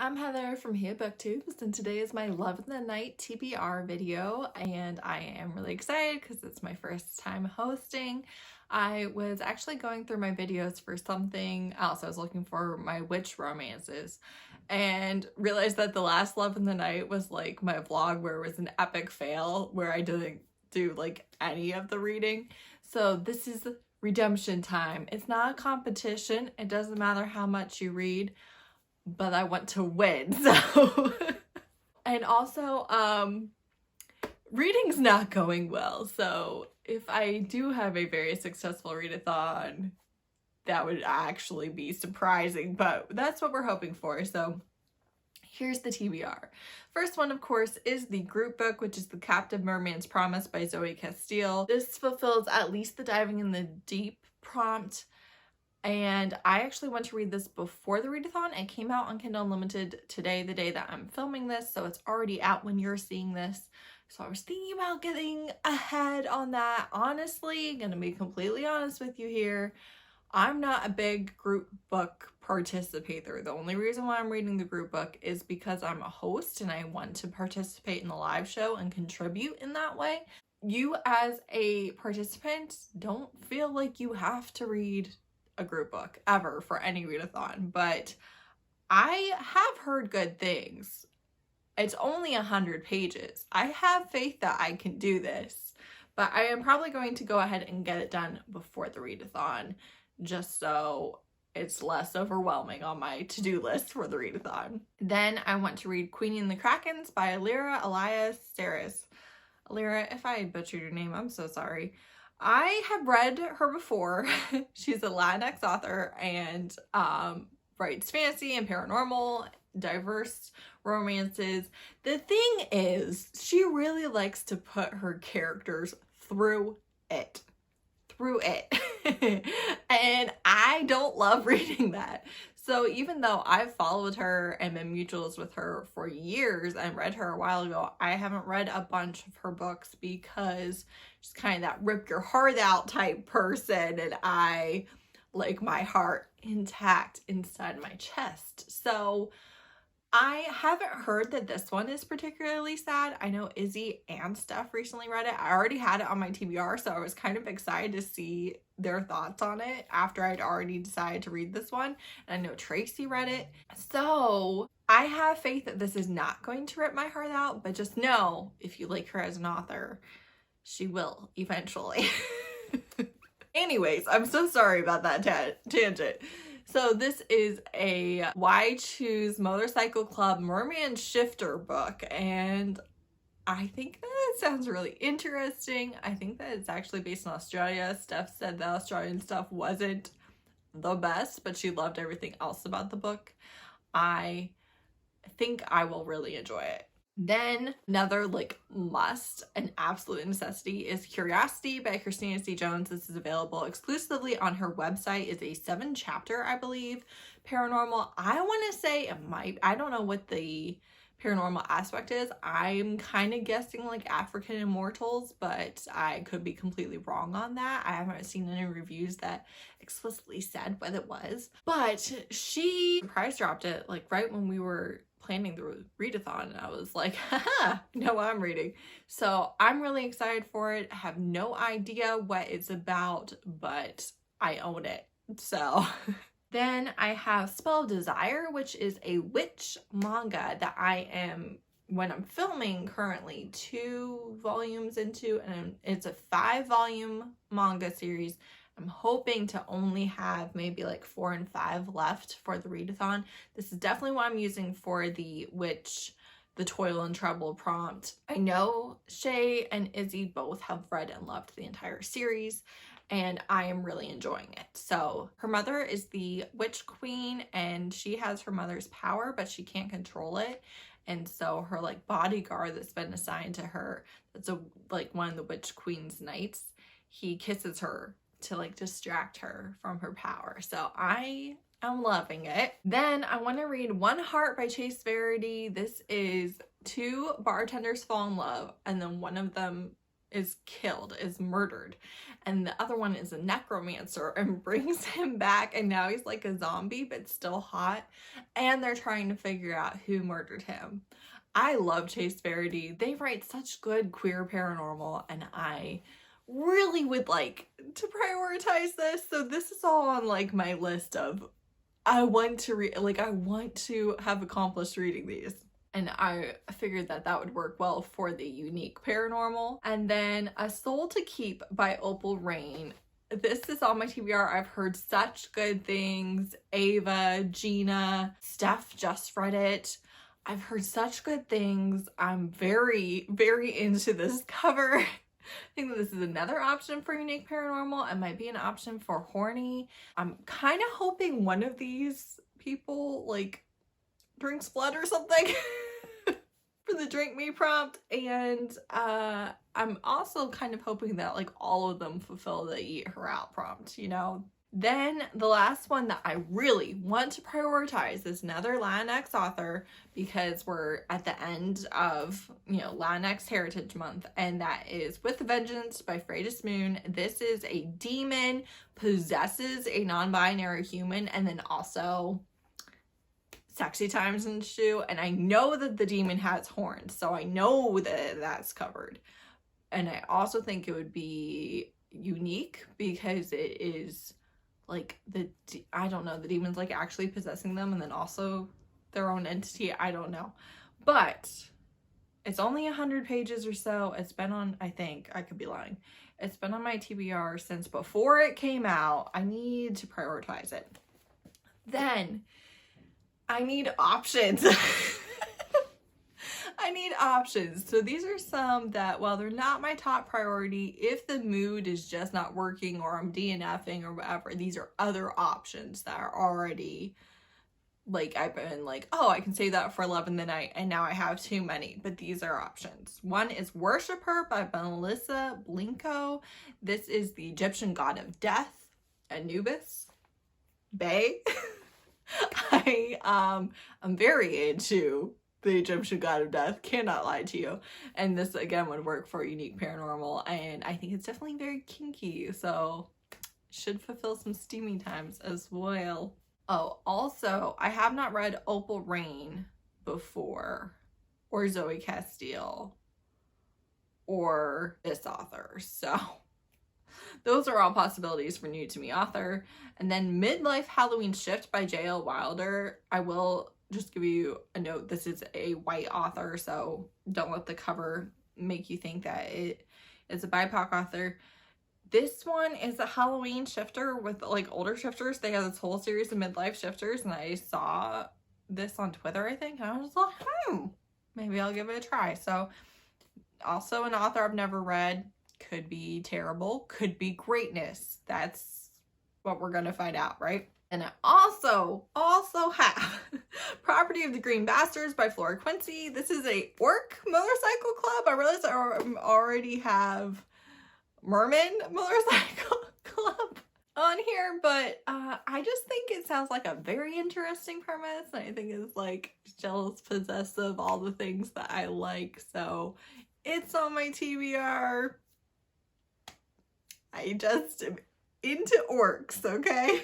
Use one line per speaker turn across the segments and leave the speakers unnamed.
I'm Heather from Here Booktubes, and today is my Love in the Night TBR video, and I am really excited because it's my first time hosting. I was actually going through my videos for something else. I was looking for my witch romances and realized that the last Love in the Night was like my vlog where it was an epic fail where I didn't do like any of the reading. So this is redemption time. It's not a competition. It doesn't matter how much you read, but I want to win, so. And also, reading's not going well, so if I do have a very successful readathon, that would actually be surprising, but that's what we're hoping for. So here's the TBR. First one, of course, is the group book, which is The Captive Merman's Promise by Zoey Castile. This fulfills at least the diving in the deep prompt, and I actually went to read this before the readathon. It came out on Kindle Unlimited today, the day that I'm filming this, so it's already out when you're seeing this. So I was thinking about getting ahead on that. Honestly, gonna be completely honest with you here, I'm not a big group book participator. The only reason why I'm reading the group book is because I'm a host and I want to participate in the live show and contribute in that way. You as a participant don't feel like you have to read a group book ever for any readathon, but I have heard good things. It's only 100 pages. I have faith that I can do this, but I am probably going to go ahead and get it done before the readathon just so it's less overwhelming on my to-do list for the readathon. Then I want to read Queenie and the Krakens by Aleera, Anaya, Ceeres. Aleera, if I butchered your name, I'm so sorry. I have read her before. She's a Latinx author and writes fantasy and paranormal, diverse romances. The thing is, she really likes to put her characters through it. And I don't love reading that. So even though I've followed her and been mutuals with her for years and read her a while ago, I haven't read a bunch of her books because she's kind of that rip your heart out type person, and I like my heart intact inside my chest. So I haven't heard that this one is particularly sad. I know Izzy and Steph recently read it. I already had it on my TBR, so I was kind of excited to see their thoughts on it after I'd already decided to read this one. And I know Tracy read it. So I have faith that this is not going to rip my heart out, but just know if you like her as an author, she will eventually. Anyways, I'm so sorry about that tangent. So this is a Why Choose Motorcycle Club Merman Shifter book, and I think that it sounds really interesting. I think that it's actually based in Australia. Steph said the Australian stuff wasn't the best, but she loved everything else about the book. I think I will really enjoy it. Then another like must, an absolute necessity, is Curiosity by Christina C. Jones. This is available exclusively on her website. It's a 7-chapter, I believe, paranormal. I want to say it might, I don't know what the paranormal aspect is. I'm kind of guessing like African immortals, but I could be completely wrong on that. I haven't seen any reviews that explicitly said what it was, but she price dropped it like right when we were planning the readathon, and I was like, haha, I know what I'm reading. So I'm really excited for it. I have no idea what it's about, but I own it. So then I have Spell of Desire, which is a witch manga that I am, when I'm filming, currently 2 volumes into, and it's a 5-volume manga series. I'm hoping to only have maybe like 4 and 5 left for the readathon. This is definitely what I'm using for the witch, the Toil and Trouble prompt. I know Shay and Izzy both have read and loved the entire series, and I am really enjoying it. So her mother is the witch queen, and she has her mother's power, but she can't control it. And so her like bodyguard that's been assigned to her, that's like one of the witch queen's knights, he kisses her to like distract her from her power. So I am loving it. Then I want to read One Heart by Chace Verity. This is 2 bartenders fall in love, and then one of them is killed, is murdered. And the other one is a necromancer and brings him back, and now he's like a zombie but still hot. And they're trying to figure out who murdered him. I love Chace Verity. They write such good queer paranormal, and I really would like to prioritize this. So this is all on like my list of I want to read, like I want to have accomplished reading these. And I figured that that would work well for the unique paranormal. And then A Soul to Keep by Opal Reyne. This is on my TBR. I've heard such good things. Ava, Gina, Steph just read it. I've heard such good things. I'm very, very into this cover. I think that this is another option for unique paranormal and might be an option for horny. I'm kind of hoping one of these people like drinks blood or something for the drink me prompt. And I'm also kind of hoping that like all of them fulfill the eat her out prompt, you know. Then the last one that I really want to prioritize is another Latinx author, because we're at the end of, you know, Latinx Heritage Month, and that is With a Vengeance by Freydis Moon. This is a demon possesses a non-binary human and then also sexy times ensue. And I know that the demon has horns, so I know that that's covered. And I also think it would be unique because it is like I don't know, the demon's like actually possessing them and then also their own entity. I don't know, but it's only 100 pages or so. It's been on, I think, I could be lying, it's been on my TBR since before it came out. I need to prioritize it. Then I need options. I need options. So these are some that, while they're not my top priority, if the mood is just not working or I'm DNFing or whatever, these are other options that are already, like, I've been like, oh, I can save that for 11 the night, and now I have too many. But these are options. One is Worshipper by Melissa Blincoe. This is the Egyptian god of death, Anubis. Bae. I'm very into the Egyptian god of death, cannot lie to you. And this again would work for unique paranormal, and I think it's definitely very kinky, so should fulfill some steamy times as well. Oh, also, I have not read Opal Reyne before, or Zoey Castile, or this author, so those are all possibilities for new to me author. And then Midlife Halloween Shift by J.L. Wilder. I will just give you a note, this is a white author, so don't let the cover make you think that it is a BIPOC author. This one is a Halloween shifter with like older shifters. They have this whole series of midlife shifters, and I saw this on Twitter, I think, and I was like, maybe I'll give it a try. So also an author I've never read. Could be terrible, could be greatness. That's what we're gonna find out, right? And I also have Property of the Green Bastards by Flora Quincy. This is a orc motorcycle club. I realize I already have Merman motorcycle club on here, but I just think it sounds like a very interesting premise. I think it's like jealous, possessive, all the things that I like. So it's on my TBR. I just am into orcs, okay?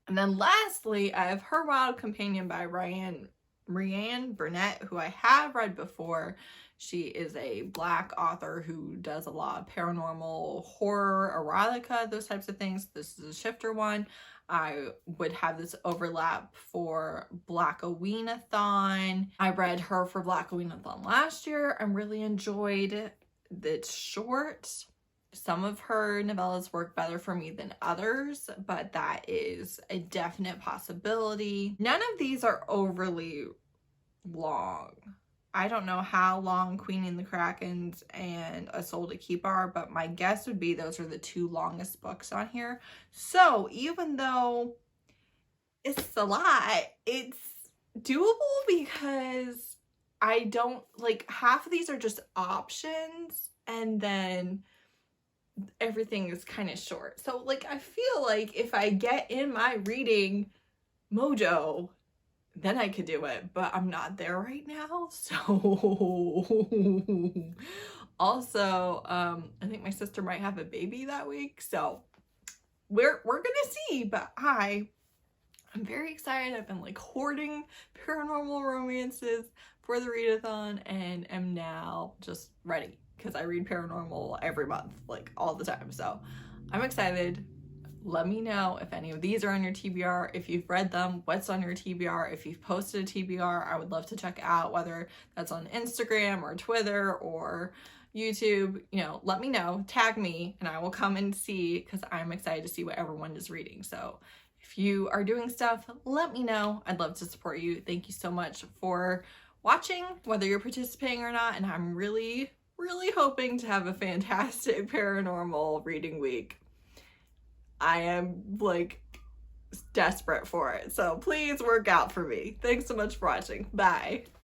And then lastly, I have Her Wild Companion by Rianne Burnett, who I have read before. She is a Black author who does a lot of paranormal, horror, erotica, those types of things. This is a shifter one. I would have this overlap for Black-a-Weanathon. I read her for Black-a-Weanathon last year and really enjoyed it. It's short. Some of her novellas work better for me than others, but that is a definite possibility. None of these are overly long. I don't know how long Queenie and the Krakens and A Soul to Keep are, but my guess would be those are the two longest books on here. So even though it's a lot, it's doable because I don't, like, half of these are just options and then everything is kind of short. So like I feel like if I get in my reading mojo, then I could do it, but I'm not there right now. So also, I think my sister might have a baby that week, so we're gonna see. But I'm very excited. I've been like hoarding paranormal romances for the readathon and am now just ready because I read paranormal every month, like all the time. So I'm excited. Let me know if any of these are on your TBR, if you've read them, what's on your TBR, if you've posted a TBR. I would love to check out whether that's on Instagram or Twitter or YouTube. You know, let me know, tag me, and I will come and see because I'm excited to see what everyone is reading. So if you are doing stuff, let me know. I'd love to support you. Thank you so much for watching, whether you're participating or not, and I'm really hoping to have a fantastic paranormal reading week. I am like desperate for it. So please work out for me. Thanks so much for watching. Bye.